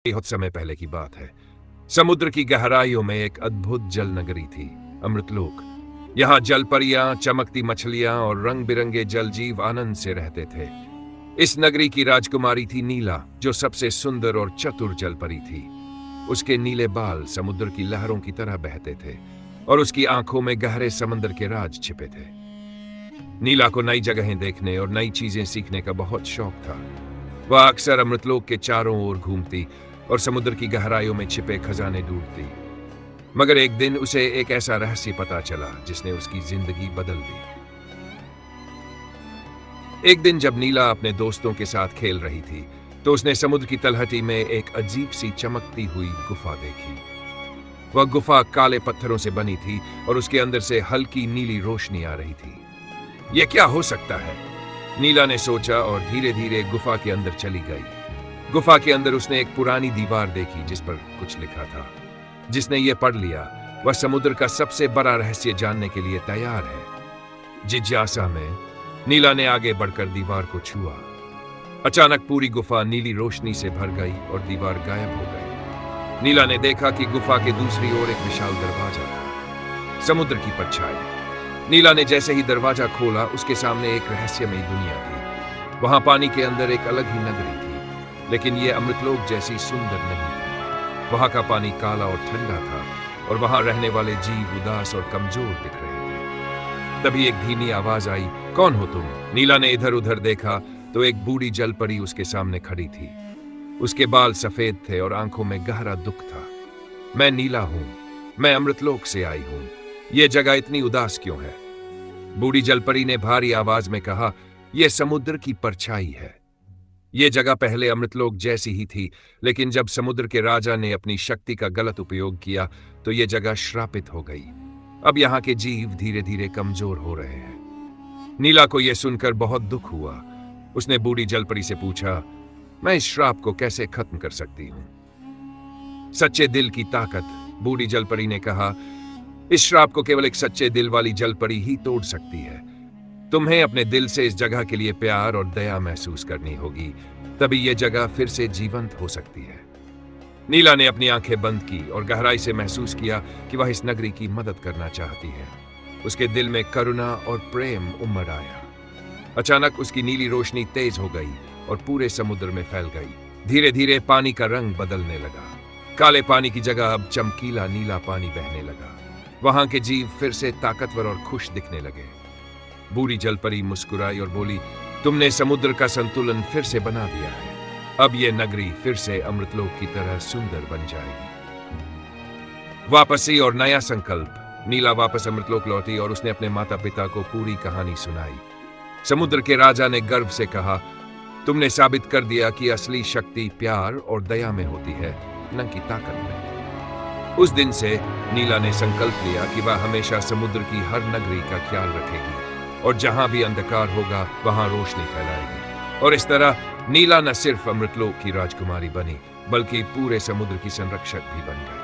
बहुत समय पहले की बात है। समुद्र की गहराइयों में एक अद्भुत जल नगरी थी, अमृतलोक। यहाँ जल परियां, चमकती मछलियां और रंग बिरंगे जल जीव आनंद से रहते थे। इस नगरी की राजकुमारी थी नीला, जो सबसे सुंदर और चतुर जल परी थी। उसके नीले बाल समुद्र की लहरों की तरह बहते थे और उसकी आंखों में गहरे समंदर के राज छिपे थे। नीला को नई जगहें देखने और नई चीजें सीखने का बहुत शौक था। वह अक्सर अमृतलोक के चारों ओर घूमती और समुद्र की गहराइयों में छिपे खजाने ढूंढती। मगर एक दिन उसे एक ऐसा रहस्य पता चला जिसने उसकी जिंदगी बदल दी। एक दिन जब नीला अपने दोस्तों के साथ खेल रही थी, तो उसने समुद्र की तलहटी में एक अजीब सी चमकती हुई गुफा देखी। वह गुफा काले पत्थरों से बनी थी और उसके अंदर से हल्की नीली रोशनी आ रही थी। यह क्या हो सकता है? नीला ने सोचा और धीरे धीरे गुफा के अंदर चली गई। गुफा के अंदर उसने एक पुरानी दीवार देखी जिस पर कुछ लिखा था। जिसने ये पढ़ लिया वह समुद्र का सबसे बड़ा रहस्य जानने के लिए तैयार है। जिज्ञासा में नीला ने आगे बढ़कर दीवार को छुआ। अचानक पूरी गुफा नीली रोशनी से भर गई और दीवार गायब हो गई। नीला ने देखा कि गुफा के दूसरी ओर एक विशाल दरवाजा था, समुद्र की परछाई। नीला ने जैसे ही दरवाजा खोला, उसके सामने एक रहस्यमयी दुनिया थी। वहां पानी के अंदर एक अलग ही नगरी थी, लेकिन यह अमृतलोक जैसी सुंदर नहीं थी। वहां का पानी काला और ठंडा था और वहां रहने वाले जीव उदास और कमजोर दिख रहे थे। तभी एक धीमी आवाज आई, कौन हो तुम? नीला ने इधर उधर देखा तो एक बूढ़ी जल परी उसके सामने खड़ी थी। उसके बाल सफेद थे और आंखों में गहरा दुख था। मैं नीला हूं, मैं अमृतलोक से आई हूं। यह जगह इतनी उदास क्यों है? बूढ़ी जलपरी ने भारी आवाज में कहा, यह समुद्र की परछाई है। यह जगह पहले अमृतलोक जैसी ही थी, लेकिन जब समुद्र के राजा ने अपनी शक्ति का गलत उपयोग किया तो यह जगह श्रापित हो गई। अब यहाँ के जीव धीरे धीरे कमजोर हो रहे हैं। नीला को यह सुनकर बहुत दुख हुआ। उसने बूढ़ी जलपरी से पूछा, मैं इस श्राप को कैसे खत्म कर सकती हूं? सच्चे दिल की ताकत, बूढ़ी जलपरी ने कहा, इस श्राप को केवल एक सच्चे दिल वाली जलपरी ही तोड़ सकती है। तुम्हें अपने दिल से इस जगह के लिए प्यार और दया महसूस करनी होगी, तभी यह जगह फिर से जीवंत हो सकती है। नीला ने अपनी आंखें बंद की और गहराई से महसूस किया कि वह इस नगरी की मदद करना चाहती है। उसके दिल में करुणा और प्रेम उमड़ आया। अचानक उसकी नीली रोशनी तेज हो गई और पूरे समुद्र में फैल गई। धीरे धीरे पानी का रंग बदलने लगा। काले पानी की जगह अब चमकीला नीला पानी बहने लगा। वहां के जीव फिर से ताकतवर और खुश दिखने लगे। बूढ़ी जलपरी मुस्कुराई और बोली, तुमने समुद्र का संतुलन फिर से बना दिया है। अब यह नगरी फिर से अमृतलोक की तरह सुंदर बन जाएगी। वापसी और नया संकल्प। नीला वापस अमृतलोक लौटी और उसने अपने माता पिता को पूरी कहानी सुनाई। समुद्र के राजा ने गर्व से कहा, तुमने साबित कर दिया कि असली शक्ति प्यार और दया में होती है, न कि ताकत में। उस दिन से नीला ने संकल्प लिया कि वह हमेशा समुद्र की हर नगरी का ख्याल रखेगी और जहां भी अंधकार होगा वहां रोशनी फैलाएगी। और इस तरह नीला न सिर्फ अमृतलोक की राजकुमारी बनी, बल्कि पूरे समुद्र की संरक्षक भी बन गई।